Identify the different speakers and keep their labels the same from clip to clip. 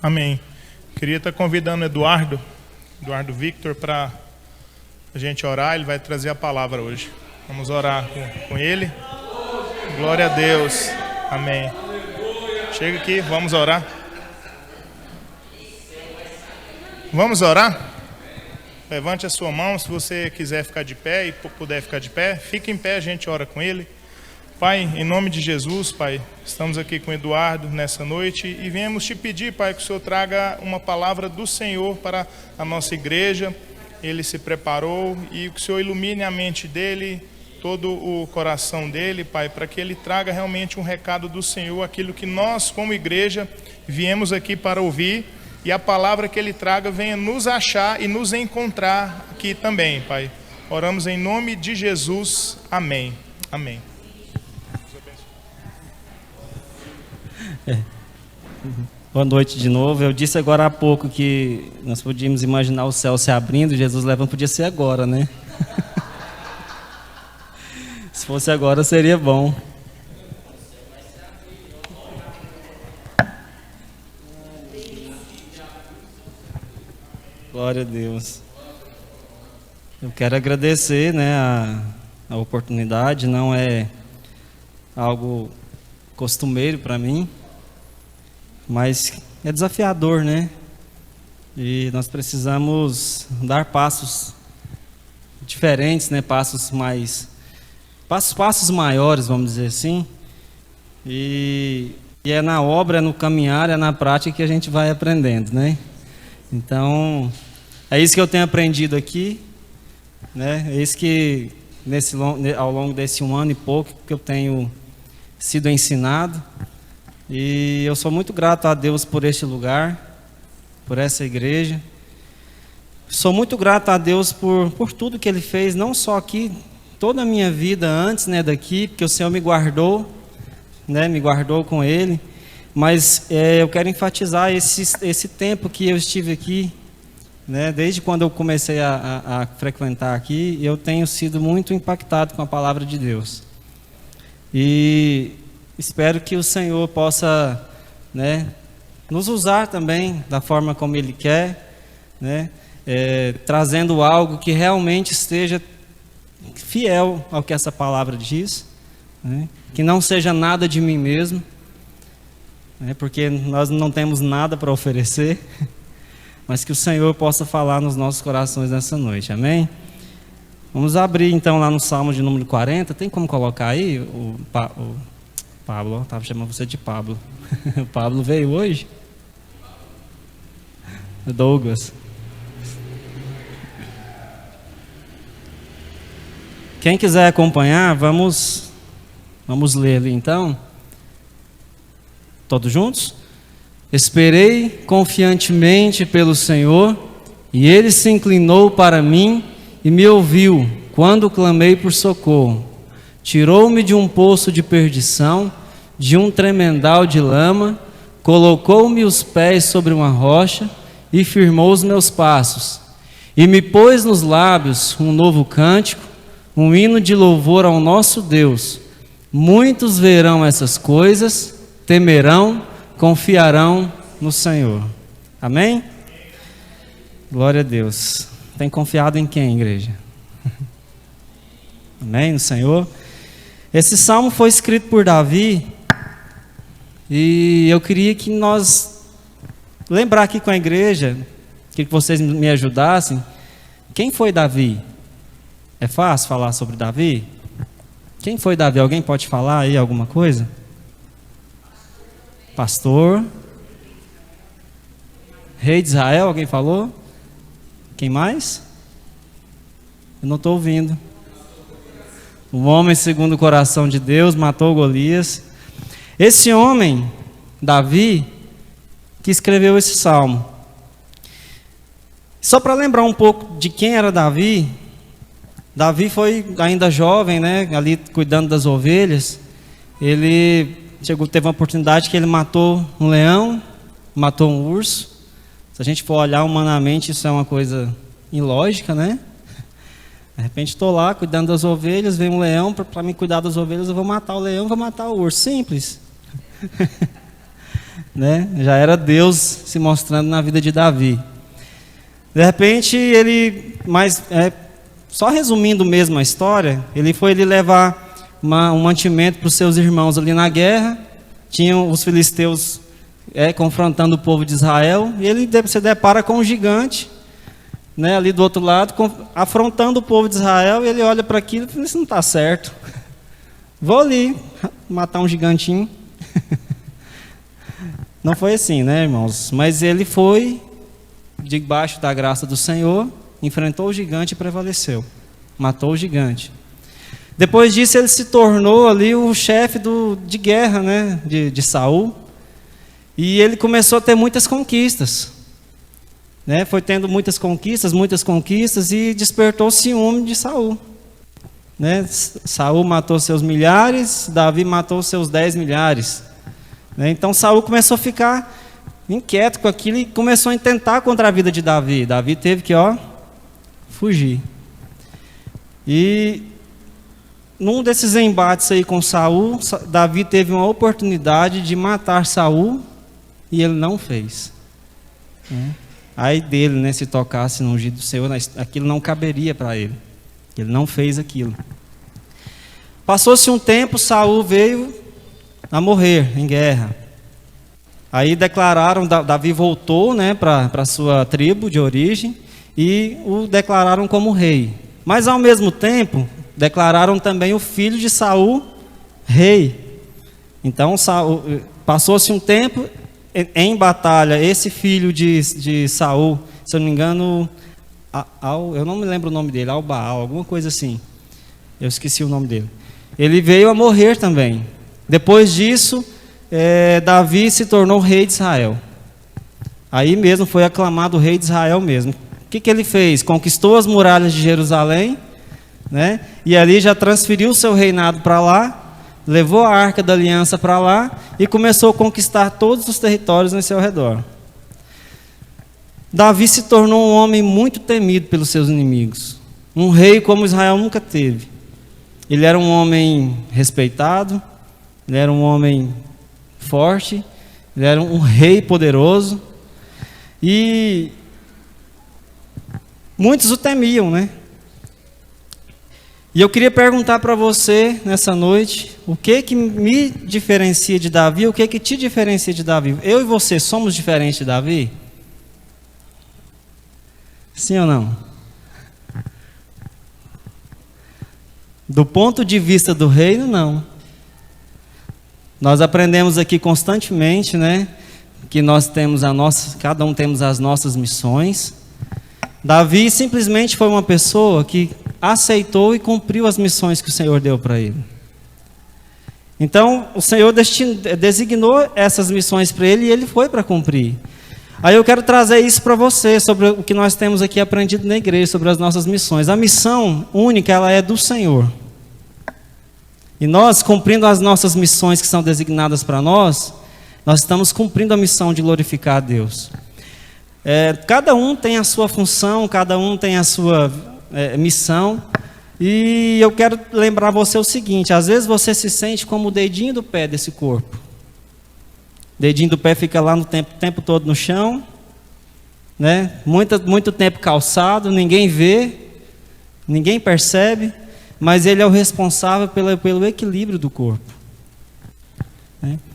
Speaker 1: Amém. Queria estar convidando o Eduardo Victor, para a gente orar. Ele vai trazer a palavra hoje. Vamos orar com ele. Glória a Deus. Amém. Chega aqui, vamos orar. Vamos orar? Levante a sua mão, se você quiser ficar de pé e puder ficar de pé. Fique em pé, a gente ora com ele. Pai, em nome de Jesus, Pai, estamos aqui com o Eduardo nessa noite e viemos te pedir, Pai, que o Senhor traga uma palavra do Senhor para a nossa igreja. Ele se preparou e que o Senhor ilumine a mente dele, todo o coração dele, Pai, para que ele traga realmente um recado do Senhor, aquilo que nós, como igreja, viemos aqui para ouvir, e a palavra que ele traga venha nos achar e nos encontrar aqui também, Pai. Oramos em nome de Jesus. Amém. Amém.
Speaker 2: Boa noite de novo. Eu disse agora há pouco que nós podíamos imaginar o céu se abrindo, Jesus levando, podia ser agora, né? Se fosse agora seria bom. Glória a Deus. Eu quero agradecer, né, a oportunidade. Não é algo costumeiro para mim, mas é desafiador, né? E nós precisamos dar passos diferentes, né? Passos maiores, vamos dizer assim. E é na obra, é no caminhar, é na prática que a gente vai aprendendo, né? Então, é isso que eu tenho aprendido aqui, né? É isso que ao longo desse 1 ano e pouco que eu tenho sido ensinado. E eu sou muito grato a Deus por este lugar, por essa igreja. Sou muito grato a Deus por tudo que Ele fez, não só aqui, toda a minha vida antes, né, daqui, porque o Senhor me guardou, né, me guardou com Ele. Mas eu quero enfatizar esse tempo que eu estive aqui, né, desde quando eu comecei a frequentar aqui, eu tenho sido muito impactado com a palavra de Deus. E espero que o Senhor possa, né, nos usar também da forma como Ele quer, né, trazendo algo que realmente esteja fiel ao que essa palavra diz, né, que não seja nada de mim mesmo, porque nós não temos nada para oferecer, mas que o Senhor possa falar nos nossos corações nessa noite, amém? Vamos abrir então lá no Salmo de número 40, tem como colocar aí o Pablo, estava chamando você de Pablo. O Pablo veio hoje? Douglas. Quem quiser acompanhar, vamos ler ali então. Todos juntos? Esperei confiantemente pelo Senhor, e Ele se inclinou para mim e me ouviu quando clamei por socorro. Tirou-me de um poço de perdição, de um tremendal de lama, colocou-me os pés sobre uma rocha e firmou os meus passos. E me pôs nos lábios um novo cântico, um hino de louvor ao nosso Deus. Muitos verão essas coisas, temerão, confiarão no Senhor. Amém? Glória a Deus. Tem confiado em quem, igreja? Amém? No Senhor? Esse salmo foi escrito por Davi, e eu queria que nós lembrar aqui com a igreja, que vocês me ajudassem. Quem foi Davi? É fácil falar sobre Davi? Quem foi Davi? Alguém pode falar aí alguma coisa? Pastor. Rei de Israel, alguém falou? Quem mais? Eu não estou ouvindo. Um homem segundo o coração de Deus, matou Golias. Esse homem, Davi, que escreveu esse salmo. Só para lembrar um pouco de quem era Davi. Davi foi ainda jovem, né, ali cuidando das ovelhas. Ele teve uma oportunidade que ele matou um leão, matou um urso. Se a gente for olhar humanamente, isso é uma coisa ilógica, né? De repente estou lá cuidando das ovelhas, vem um leão, para me cuidar das ovelhas eu vou matar o leão, vou matar o urso, simples. né? Já era Deus se mostrando na vida de Davi. De repente, só resumindo mesmo a história, ele foi levar um mantimento para os seus irmãos ali na guerra. Tinham os filisteus confrontando o povo de Israel, e ele se depara com um gigante, né, ali do outro lado, afrontando o povo de Israel, e ele olha para aquilo e fala: isso não está certo, vou ali matar um gigantinho. Não foi assim, né, irmãos? Mas ele foi debaixo da graça do Senhor, enfrentou o gigante e prevaleceu, matou o gigante. Depois disso ele se tornou ali o chefe de guerra, né, de Saul, e ele começou a ter muitas conquistas, né? Foi tendo muitas conquistas, e despertou o ciúme de Saul, né? Saul matou seus milhares, Davi matou seus 10 milhares, né? Então Saul começou a ficar inquieto com aquilo e começou a intentar contra a vida de Davi. Davi teve que fugir. E num desses embates aí com Saul, Davi teve uma oportunidade de matar Saul e ele não fez. Aí dele, né, se tocasse no ungido do Senhor, aquilo não caberia para ele. Ele não fez aquilo. Passou-se um tempo, Saul veio a morrer em guerra. Aí declararam, Davi voltou, né, para a sua tribo de origem e o declararam como rei. Mas ao mesmo tempo, declararam também o filho de Saul rei. Então passou-se um tempo em batalha, esse filho de Saul, se eu não me engano, eu não me lembro o nome dele, Albaal, alguma coisa assim. Eu esqueci o nome dele. Ele veio a morrer também. Depois disso, Davi se tornou rei de Israel. Aí mesmo foi aclamado rei de Israel mesmo. O que ele fez? Conquistou as muralhas de Jerusalém, né? E ali já transferiu o seu reinado para lá, levou a Arca da Aliança para lá e começou a conquistar todos os territórios ao seu redor. Davi se tornou um homem muito temido pelos seus inimigos. Um rei como Israel nunca teve. Ele era um homem respeitado, ele era um homem forte, ele era um rei poderoso e muitos o temiam, né? E eu queria perguntar para você nessa noite, o que me diferencia de Davi, o que te diferencia de Davi? Eu e você somos diferentes de Davi? Sim ou não? Do ponto de vista do reino, não. Nós aprendemos aqui constantemente, né, que nós temos cada um temos as nossas missões. Davi simplesmente foi uma pessoa que aceitou e cumpriu as missões que o Senhor deu para ele. Então, o Senhor designou essas missões para ele e ele foi para cumprir. Aí eu quero trazer isso para você, sobre o que nós temos aqui aprendido na igreja, sobre as nossas missões. A missão única, ela é do Senhor. E nós, cumprindo as nossas missões que são designadas para nós estamos cumprindo a missão de glorificar a Deus. Cada um tem a sua função, cada um tem a sua missão. E eu quero lembrar você o seguinte: às vezes você se sente como o dedinho do pé desse corpo. O dedinho do pé fica lá no tempo todo no chão, né? Muito tempo calçado, ninguém vê, ninguém percebe, mas ele é o responsável pelo equilíbrio do corpo.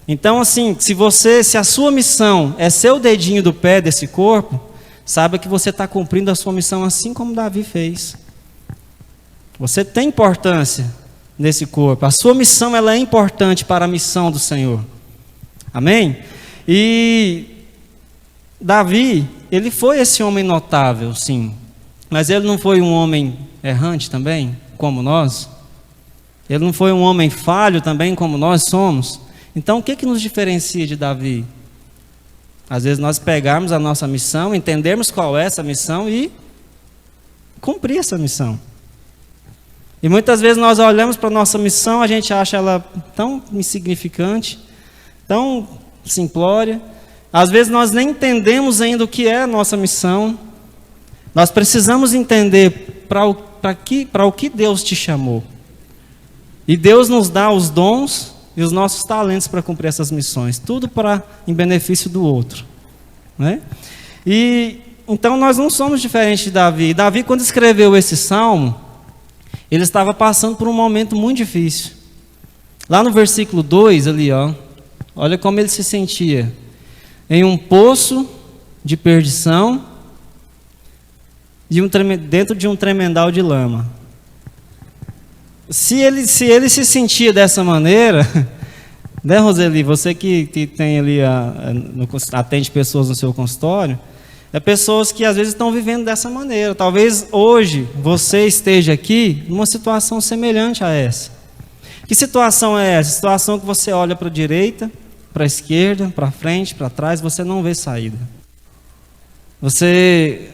Speaker 2: Então, assim, se a sua missão é ser o dedinho do pé desse corpo, saiba que você está cumprindo a sua missão assim como Davi fez. Você tem importância nesse corpo. A sua missão, ela é importante para a missão do Senhor. Amém? E Davi, ele foi esse homem notável, sim. Mas ele não foi um homem errante também, como nós? Ele não foi um homem falho também, como nós somos? Então, o que nos diferencia de Davi? Às vezes nós pegarmos a nossa missão, entendermos qual é essa missão e cumprir essa missão. E muitas vezes nós olhamos para a nossa missão, a gente acha ela tão insignificante, tão simplória. Às vezes nós nem entendemos ainda o que é a nossa missão. Nós precisamos entender para o que Deus te chamou. E Deus nos dá os dons, e os nossos talentos para cumprir essas missões, tudo em benefício do outro, né? E então nós não somos diferentes de Davi. Davi, quando escreveu esse salmo, ele estava passando por um momento muito difícil. Lá no versículo 2, ali, ó, olha como ele se sentia: em um poço de perdição, dentro de um tremedal de lama. Se ele se sentia dessa maneira, né, Roseli, você que tem ali, atende pessoas no seu consultório, é pessoas que às vezes estão vivendo dessa maneira. Talvez hoje você esteja aqui numa situação semelhante a essa. Que situação é essa? Situação que você olha para a direita, para a esquerda, para frente, para trás, você não vê saída. Você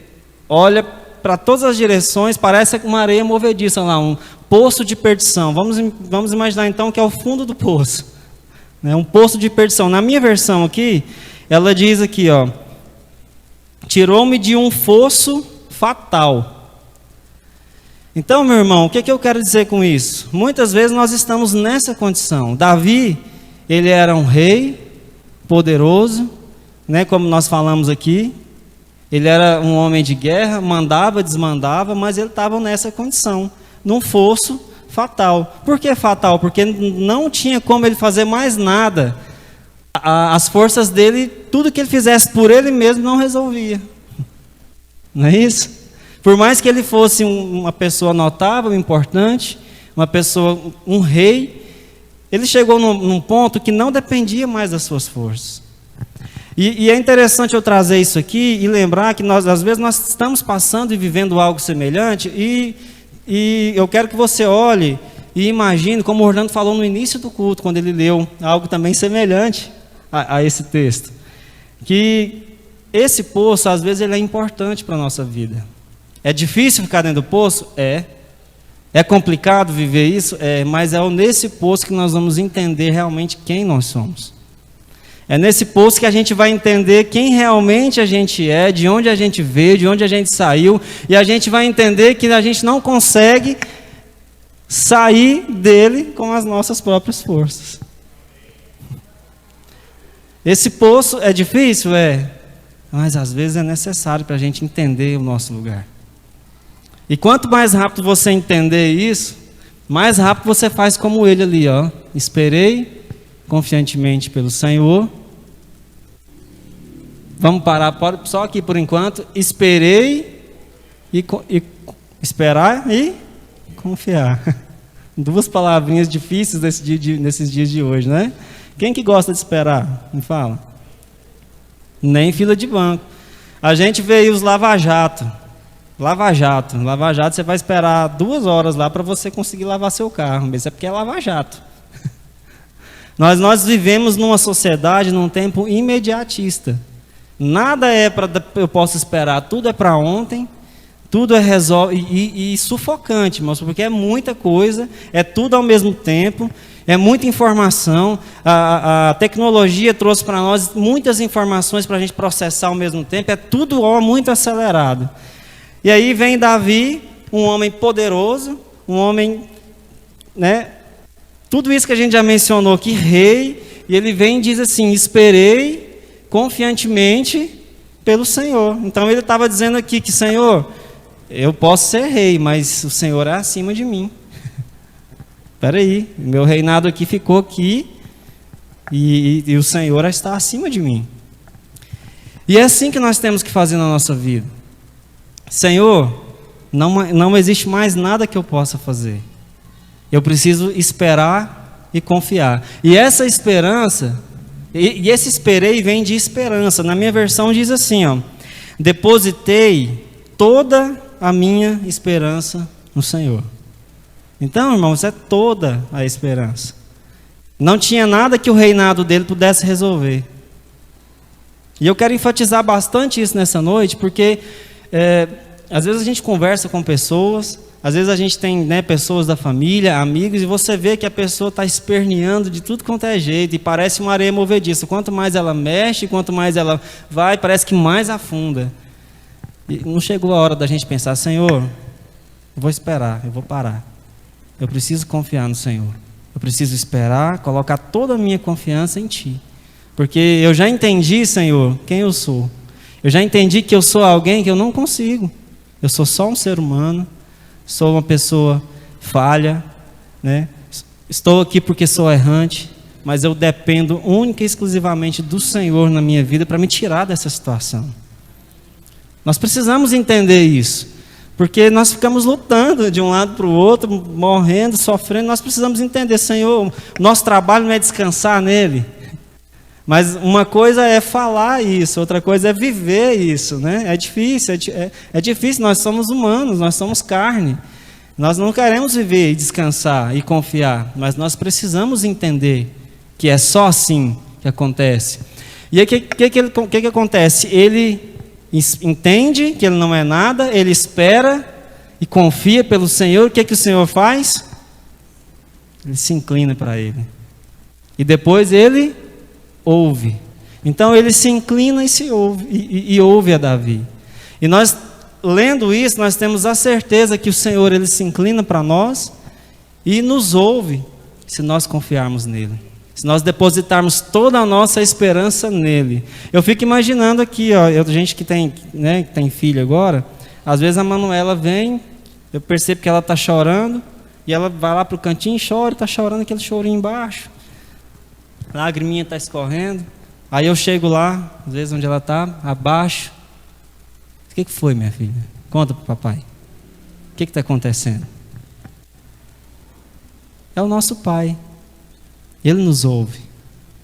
Speaker 2: olha para todas as direções, parece uma areia movediça lá, um poço de perdição. Vamos imaginar então que é o fundo do poço, né? Um poço de perdição. Na minha versão aqui, ela diz aqui, ó: tirou-me de um fosso fatal. Então, meu irmão, o que eu quero dizer com isso? Muitas vezes nós estamos nessa condição. Davi, ele era um rei poderoso, né, como nós falamos aqui. Ele era um homem de guerra, mandava, desmandava, mas ele estava nessa condição, num fosso fatal. Por que fatal? Porque não tinha como ele fazer mais nada. As forças dele, tudo que ele fizesse por ele mesmo não resolvia. Não é isso? Por mais que ele fosse uma pessoa notável, importante, uma pessoa, um rei, ele chegou num ponto que não dependia mais das suas forças. E é interessante eu trazer isso aqui e lembrar que às vezes nós estamos passando e vivendo algo semelhante, e eu quero que você olhe e imagine, como o Orlando falou no início do culto, quando ele leu algo também semelhante a esse texto, que esse poço, às vezes, ele é importante para a nossa vida. É difícil ficar dentro do poço? É complicado viver isso? Mas é nesse poço que nós vamos entender realmente quem nós somos. É nesse poço que a gente vai entender quem realmente a gente é, de onde a gente veio, de onde a gente saiu, e a gente vai entender que a gente não consegue sair dele com as nossas próprias forças. Esse poço é difícil? Mas às vezes é necessário para a gente entender o nosso lugar. E quanto mais rápido você entender isso, mais rápido você faz como ele ali, ó. Esperei confiantemente pelo Senhor. Vamos parar só aqui por enquanto. Esperei esperar e confiar. Duas palavrinhas difíceis nesses dias de hoje, né? Quem que gosta de esperar? Me fala. Nem fila de banco. A gente vê aí os lava-jato. Lava-jato, você vai esperar 2 horas lá para você conseguir lavar seu carro, mas é porque é lava-jato. Nós vivemos numa sociedade, num tempo imediatista. Nada eu posso esperar, tudo é para ontem, tudo é e sufocante, mas porque é muita coisa, é tudo ao mesmo tempo, é muita informação. A tecnologia trouxe para nós muitas informações para a gente processar ao mesmo tempo, é tudo muito acelerado. E aí vem Davi, um homem poderoso, um homem, né? Tudo isso que a gente já mencionou aqui, rei, e ele vem e diz assim: esperei confiantemente pelo Senhor. Então ele estava dizendo aqui que, Senhor, eu posso ser rei, mas o Senhor é acima de mim. Espera aí, meu reinado aqui ficou aqui, e o Senhor está acima de mim. E é assim que nós temos que fazer na nossa vida. Senhor, não existe mais nada que eu possa fazer. Eu preciso esperar e confiar. E essa esperança, e esse esperei vem de esperança. Na minha versão diz assim, ó: depositei toda a minha esperança no Senhor. Então, irmãos, é toda a esperança. Não tinha nada que o reinado dele pudesse resolver. E eu quero enfatizar bastante isso nessa noite, porque às vezes a gente conversa com pessoas, às vezes a gente tem, né, pessoas da família, amigos, e você vê que a pessoa está esperneando de tudo quanto é jeito, e parece uma areia movediça. Quanto mais ela mexe, quanto mais ela vai, parece que mais afunda. E não chegou a hora da gente pensar: Senhor, eu vou esperar, eu vou parar. Eu preciso confiar no Senhor. Eu preciso esperar, colocar toda a minha confiança em Ti. Porque eu já entendi, Senhor, quem eu sou. Eu já entendi que eu sou alguém que eu não consigo. Eu sou só um ser humano, sou uma pessoa falha, né? Estou aqui porque sou errante, mas eu dependo única e exclusivamente do Senhor na minha vida para me tirar dessa situação. Nós precisamos entender isso, porque nós ficamos lutando de um lado para o outro, morrendo, sofrendo. Nós precisamos entender, Senhor, nosso trabalho não é descansar nele. Mas uma coisa é falar isso, outra coisa é viver isso, né? É difícil, é difícil, nós somos humanos, nós somos carne. Nós não queremos viver e descansar e confiar, mas nós precisamos entender que é só assim que acontece. E aí o que acontece? Ele entende que ele não é nada, ele espera e confia pelo Senhor. O que o Senhor faz? Ele se inclina para ele. E depois ele ouve. Então ele se inclina e se ouve, e ouve a Davi. E nós, lendo isso, nós temos a certeza que o Senhor, ele se inclina para nós e nos ouve, se nós confiarmos nele, se nós depositarmos toda a nossa esperança nele. Eu fico imaginando aqui, ó, gente que tem, né, que tem filho agora, às vezes a Manuela vem, eu percebo que ela está chorando, e ela vai lá para o cantinho e chora, está chorando aquele chorinho embaixo, a lagriminha está escorrendo. Aí eu chego lá, às vezes onde ela está, abaixo. O que foi, minha filha? Conta para o papai. O que está acontecendo? É o nosso Pai. Ele nos ouve.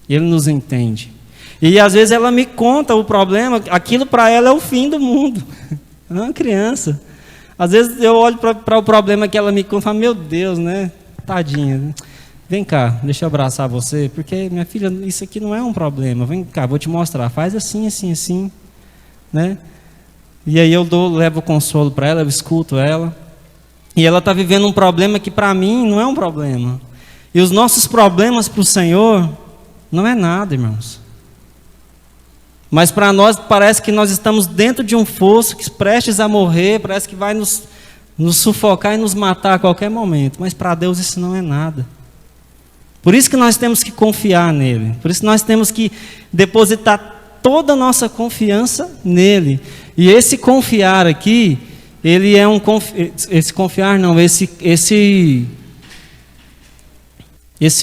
Speaker 2: Ele nos entende. E às vezes ela me conta o problema, aquilo para ela é o fim do mundo. Ela é uma criança. Às vezes eu olho para o problema que ela me conta e falo, meu Deus, né? Tadinha. Vem cá, deixa eu abraçar você, porque, minha filha, isso aqui não é um problema. Vem cá, vou te mostrar. Faz assim, assim, assim, né? E aí eu levo o consolo para ela, eu escuto ela. E ela está vivendo um problema que para mim não é um problema. E os nossos problemas para o Senhor não é nada, irmãos. Mas para nós parece que nós estamos dentro de um fosso, que prestes a morrer, parece que vai nos sufocar e nos matar a qualquer momento. Mas para Deus isso não é nada. Por isso que nós temos que confiar nele. Por isso que nós temos que depositar toda a nossa confiança nele. E esse confiar aqui, ele é esse confiar não, esse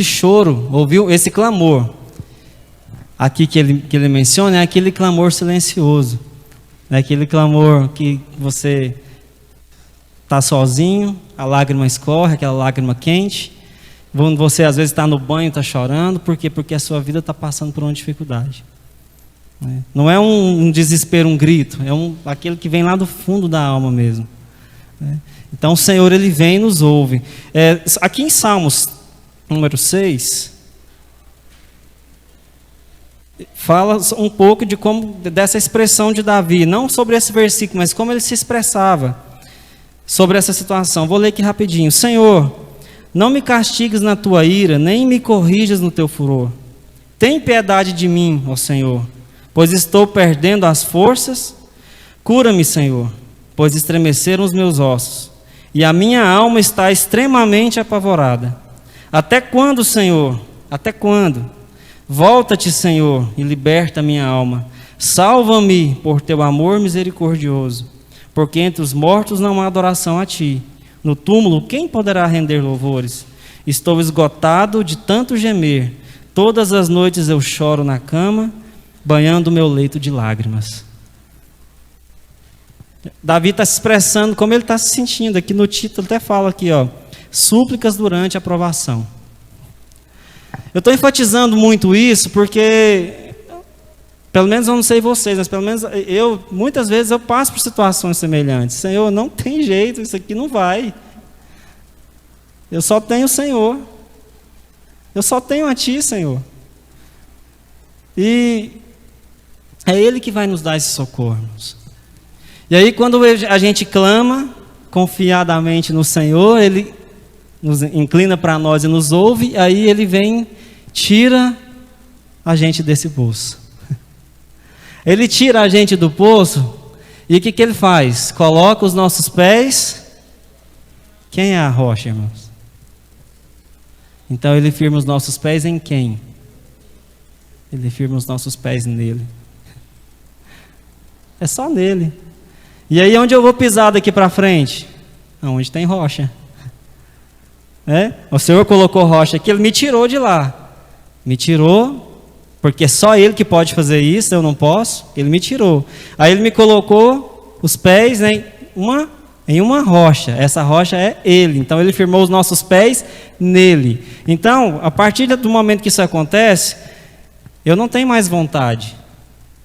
Speaker 2: choro, ouviu? Esse clamor aqui que ele menciona é aquele clamor silencioso. É aquele clamor que você está sozinho, a lágrima escorre, aquela lágrima quente. Você às vezes está no banho, está chorando, por quê? Porque a sua vida está passando por uma dificuldade. Não é um desespero, um grito, é aquele que vem lá do fundo da alma mesmo. Então o Senhor, ele vem e nos ouve. Aqui em Salmos número 6, fala um pouco dessa expressão de Davi, não sobre esse versículo, mas como ele se expressava sobre essa situação. Vou ler aqui rapidinho. Senhor, não me castigues na tua ira, nem me corrijas no teu furor. Tem piedade de mim, ó Senhor, pois estou perdendo as forças. Cura-me, Senhor, pois estremeceram os meus ossos, e a minha alma está extremamente apavorada. Até quando, Senhor? Até quando? Volta-te, Senhor, e liberta a minha alma. Salva-me por teu amor misericordioso, porque entre os mortos não há adoração a ti. No túmulo, quem poderá render louvores? Estou esgotado de tanto gemer. Todas as noites eu choro na cama, banhando o meu leito de lágrimas. Davi está se expressando como ele está se sentindo. Aqui no título até fala aqui, ó, súplicas durante a provação. Eu estou enfatizando muito isso porque, pelo menos eu não sei vocês, mas pelo menos muitas vezes eu passo por situações semelhantes. Senhor, não tem jeito, isso aqui não vai. Eu só tenho o Senhor. Eu só tenho a Ti, Senhor. E é Ele que vai nos dar esse socorro, irmãos. E aí quando a gente clama confiadamente no Senhor, Ele nos inclina para nós e nos ouve, aí Ele vem, tira a gente desse poço. Ele tira a gente do poço, e o que Ele faz? Coloca os nossos pés. Quem é a rocha, irmãos? Então Ele firma os nossos pés em quem? Ele firma os nossos pés nele. É só nele. E aí onde eu vou pisar daqui para frente? Onde tem rocha. O Senhor colocou rocha aqui, Ele me tirou de lá. Me tirou, porque só Ele que pode fazer isso, eu não posso. Ele me tirou. Aí Ele me colocou os pés em uma rocha. Essa rocha é Ele. Então Ele firmou os nossos pés nele. Então, a partir do momento que isso acontece, eu não tenho mais vontade.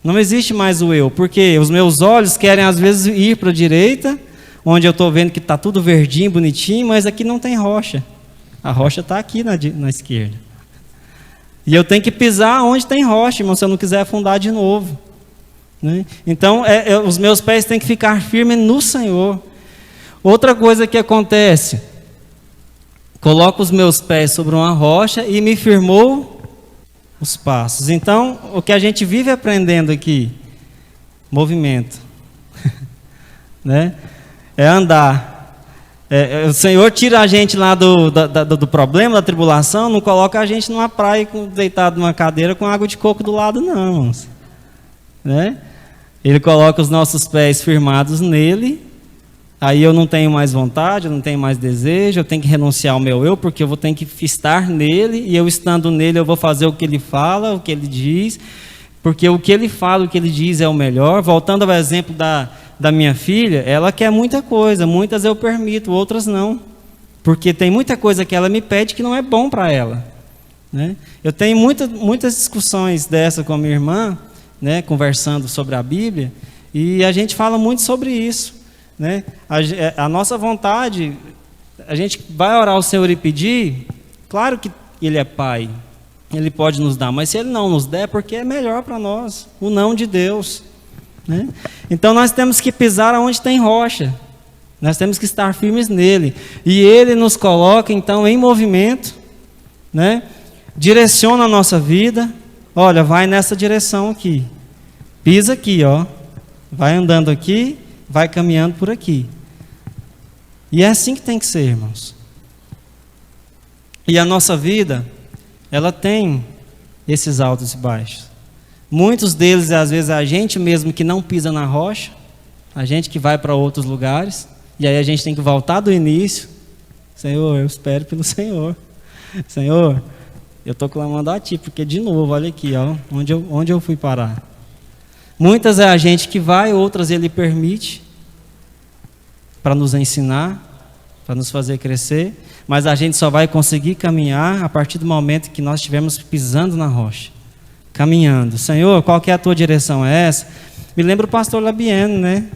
Speaker 2: Não existe mais o eu. Porque os meus olhos querem às vezes ir para a direita, onde eu estou vendo que está tudo verdinho, bonitinho, mas aqui não tem rocha. A rocha está aqui na esquerda. E eu tenho que pisar onde tem rocha, irmão, se eu não quiser afundar de novo. Né? Então, os meus pés têm que ficar firmes no Senhor. Outra coisa que acontece, coloco os meus pés sobre uma rocha e me firmou os passos. Então, o que a gente vive aprendendo aqui, movimento, né? É andar. O Senhor tira a gente lá do problema, da tribulação, não coloca a gente numa praia deitado numa cadeira com água de coco do lado, não, irmãos. Né? Ele coloca os nossos pés firmados nele. Aí eu não tenho mais vontade, eu não tenho mais desejo, eu tenho que renunciar ao meu eu, porque eu vou ter que estar nele, e eu estando nele eu vou fazer o que ele fala, o que ele diz, porque o que ele fala, o que ele diz é o melhor. Voltando ao exemplo da minha filha, ela quer muita coisa, muitas eu permito, outras não, porque tem muita coisa que ela me pede que não é bom para ela. Né? Eu tenho muitas discussões dessa com a minha irmã, né, conversando sobre a Bíblia, e a gente fala muito sobre isso. Né? A nossa vontade, a gente vai orar ao Senhor e pedir, claro que Ele é Pai, Ele pode nos dar, mas se Ele não nos der, é porque é melhor para nós, o não de Deus. Né? Então nós temos que pisar onde tem rocha, nós temos que estar firmes nele, e Ele nos coloca então em movimento, né? Direciona a nossa vida. Olha, vai nessa direção aqui, pisa aqui, ó, vai andando aqui, vai caminhando por aqui. E é assim que tem que ser, irmãos. E a nossa vida, ela tem esses altos e baixos. Muitos deles, às vezes, é a gente mesmo que não pisa na rocha, a gente que vai para outros lugares, e aí a gente tem que voltar do início. Senhor, eu espero pelo Senhor. Senhor, eu estou clamando a Ti, porque de novo, olha aqui, ó, onde eu fui parar. Muitas é a gente que vai, outras Ele permite para nos ensinar, para nos fazer crescer, mas a gente só vai conseguir caminhar a partir do momento que nós estivermos pisando na rocha, caminhando. Senhor, qual que é a Tua direção? É essa? Me lembra o pastor Labieno, né?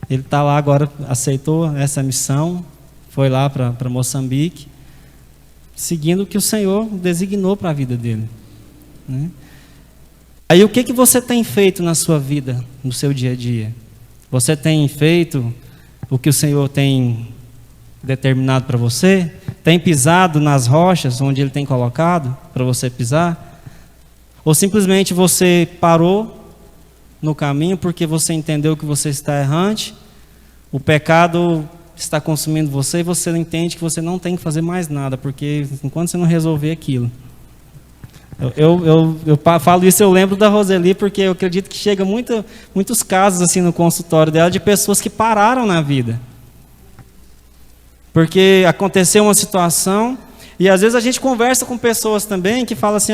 Speaker 2: Ele está lá agora, aceitou essa missão, foi lá para Moçambique, seguindo o que o Senhor designou para a vida dele. Né? Aí o que você tem feito na sua vida, no seu dia a dia? Você tem feito o que o Senhor tem determinado para você? Tem pisado nas rochas onde Ele tem colocado para você pisar? Ou simplesmente você parou no caminho porque você entendeu que você está errante, o pecado está consumindo você e você entende que você não tem que fazer mais nada, porque enquanto você não resolver aquilo. Eu falo isso, eu lembro da Roseli, porque eu acredito que chega muitos casos assim no consultório dela de pessoas que pararam na vida. Porque aconteceu uma situação, e às vezes a gente conversa com pessoas também que falam assim,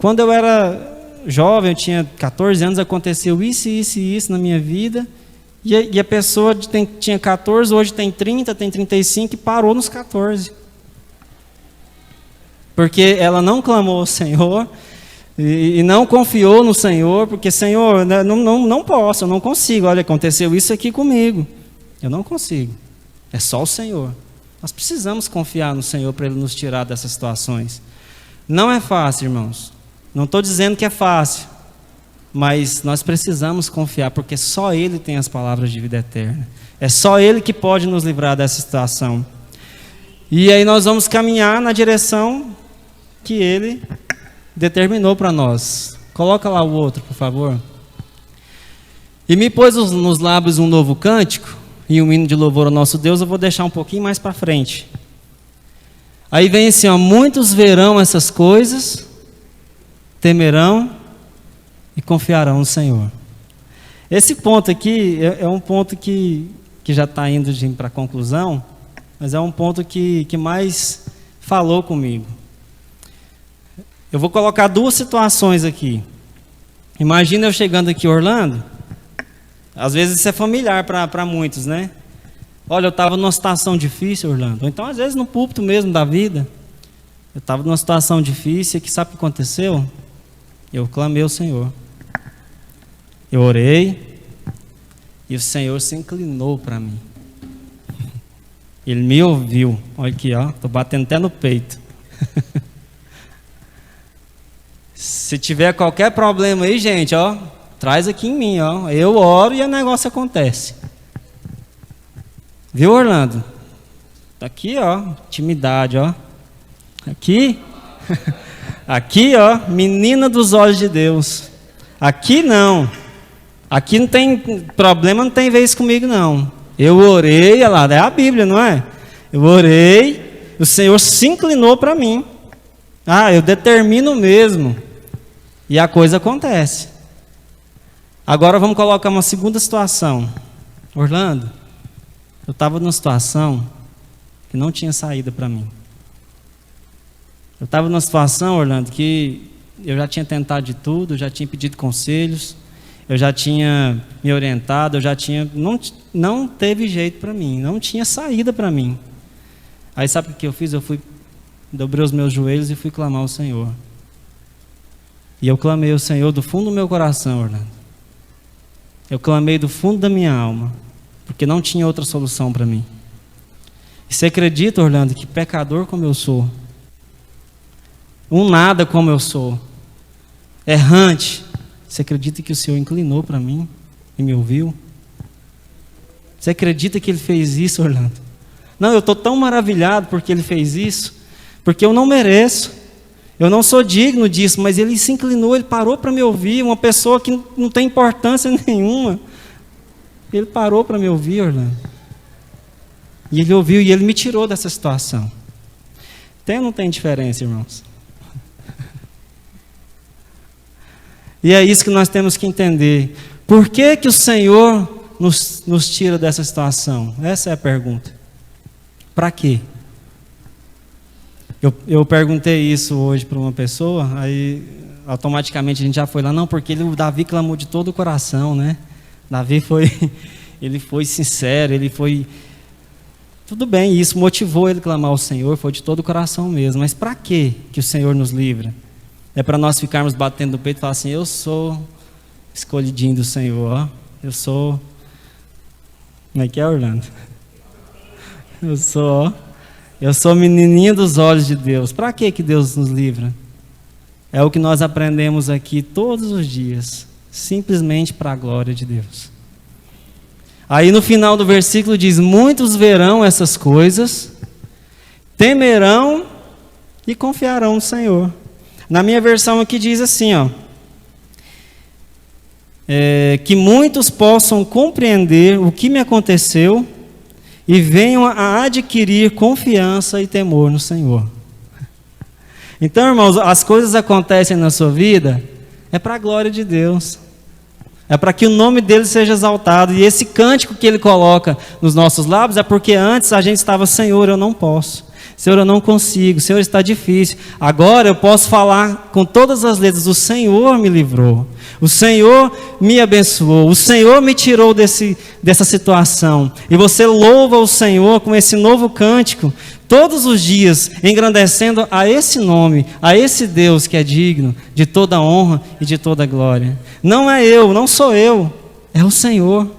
Speaker 2: quando eu era jovem, eu tinha 14 anos, aconteceu isso, isso e isso na minha vida, e a pessoa tinha 14, hoje tem 30, tem 35 e parou nos 14. Porque ela não clamou ao Senhor e não confiou no Senhor, porque Senhor, não posso, eu não consigo, olha, aconteceu isso aqui comigo, eu não consigo, é só o Senhor. Nós precisamos confiar no Senhor para Ele nos tirar dessas situações. Não é fácil, irmãos, não estou dizendo que é fácil, mas nós precisamos confiar, porque só Ele tem as palavras de vida eterna, é só Ele que pode nos livrar dessa situação. E aí nós vamos caminhar na direção que Ele determinou para nós. Coloca lá o outro, por favor. E me pôs nos lábios um novo cântico e um hino de louvor ao nosso Deus. Eu vou deixar um pouquinho mais para frente. Aí vem assim, ó, muitos verão essas coisas, temerão e confiarão no Senhor. Esse ponto aqui é um ponto que já está indo para a conclusão, mas é um ponto que mais falou comigo. Eu vou colocar duas situações aqui. Imagina eu chegando aqui em Orlando, às vezes isso é familiar para muitos, né? Olha, eu estava numa situação difícil, Orlando. Ou então, às vezes, no púlpito mesmo da vida. Eu estava numa situação difícil e que sabe o que aconteceu? Eu clamei ao Senhor. Eu orei e o Senhor se inclinou para mim. Ele me ouviu. Olha aqui, ó. Estou batendo até no peito. Se tiver qualquer problema aí, gente, ó, traz aqui em mim, ó. Eu oro e o negócio acontece. Viu, Orlando? Aqui, ó, intimidade, ó. Aqui, aqui, ó, menina dos olhos de Deus. Aqui não. Aqui não tem problema, não tem vez comigo, não. Eu orei, olha lá, é a Bíblia, não é? Eu orei, o Senhor se inclinou para mim. Ah, eu determino mesmo. E a coisa acontece. Agora vamos colocar uma segunda situação. Orlando, eu estava numa situação que não tinha saída para mim. Eu estava numa situação, Orlando, que eu já tinha tentado de tudo, eu já tinha pedido conselhos, eu já tinha me orientado, eu já tinha... Não teve jeito para mim, não tinha saída para mim. Aí sabe o que eu fiz? Dobrei os meus joelhos e fui clamar ao Senhor. E eu clamei ao Senhor do fundo do meu coração, Orlando. Eu clamei do fundo da minha alma, porque não tinha outra solução para mim. E você acredita, Orlando, que pecador como eu sou, um nada como eu sou, errante, você acredita que o Senhor inclinou para mim e me ouviu? Você acredita que Ele fez isso, Orlando? Não, eu estou tão maravilhado porque Ele fez isso, porque eu não mereço, eu não sou digno disso, mas Ele se inclinou, Ele parou para me ouvir, uma pessoa que não tem importância nenhuma. Ele parou para me ouvir, Orlando. E Ele ouviu e Ele me tirou dessa situação. Tem ou não tem diferença, irmãos? E é isso que nós temos que entender. Por que que o Senhor nos tira dessa situação? Essa é a pergunta. Para quê? Eu perguntei isso hoje para uma pessoa, aí automaticamente a gente já foi lá, não, porque o Davi clamou de todo o coração, né? Davi ele foi sincero, ele foi... Tudo bem, isso motivou ele a clamar ao Senhor, foi de todo o coração mesmo. Mas para quê que o Senhor nos livra? É para nós ficarmos batendo no peito e falar assim, eu sou escolhidinho do Senhor, ó. Eu sou... Como é que é, Orlando? Eu sou menininha dos olhos de Deus. Para que Deus nos livra? É o que nós aprendemos aqui todos os dias. Simplesmente para a glória de Deus. Aí no final do versículo diz, muitos verão essas coisas, temerão e confiarão no Senhor. Na minha versão aqui diz assim, ó, que muitos possam compreender o que me aconteceu e venham a adquirir confiança e temor no Senhor. Então, irmãos, as coisas acontecem na sua vida, é para a glória de Deus. É para que o nome dele seja exaltado. E esse cântico que ele coloca nos nossos lábios é porque antes a gente estava, Senhor, eu não posso. Senhor, eu não consigo. Senhor, está difícil. Agora eu posso falar com todas as letras, o Senhor me livrou. O Senhor me abençoou. O Senhor me tirou dessa situação. E você louva o Senhor com esse novo cântico, todos os dias, engrandecendo a esse nome, a esse Deus que é digno de toda honra e de toda glória. Não é eu, não sou eu, é o Senhor.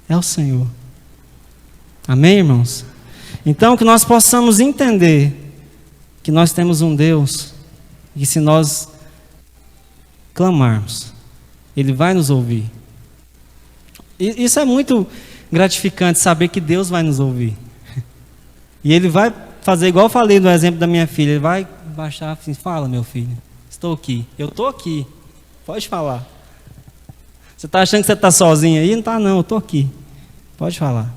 Speaker 2: É o Senhor. Amém, irmãos? Então, que nós possamos entender que nós temos um Deus e se nós clamarmos, Ele vai nos ouvir. E isso é muito gratificante, saber que Deus vai nos ouvir. E Ele vai fazer igual eu falei no exemplo da minha filha. Ele vai baixar assim, fala, meu filho, estou aqui. Eu estou aqui, pode falar. Você está achando que você está sozinho aí? Não está não, eu estou aqui. Pode falar.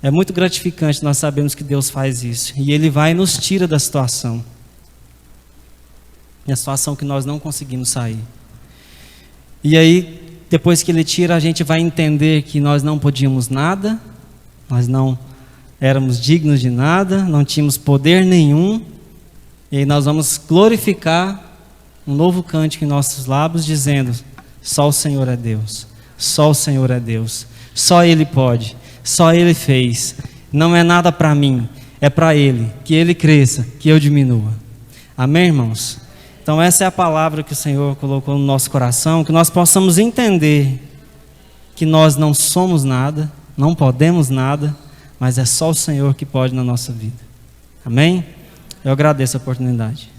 Speaker 2: É muito gratificante nós sabemos que Deus faz isso. E Ele vai e nos tira da situação. Da situação que nós não conseguimos sair. E aí, depois que Ele tira, a gente vai entender que nós não podíamos nada, nós não éramos dignos de nada, não tínhamos poder nenhum, e aí nós vamos glorificar um novo cântico em nossos lábios, dizendo: só o Senhor é Deus, só o Senhor é Deus, só Ele pode, só Ele fez, não é nada para mim, é para Ele, que Ele cresça, que eu diminua. Amém, irmãos? Então essa é a palavra que o Senhor colocou no nosso coração, que nós possamos entender que nós não somos nada, não podemos nada, mas é só o Senhor que pode na nossa vida. Amém? Eu agradeço a oportunidade.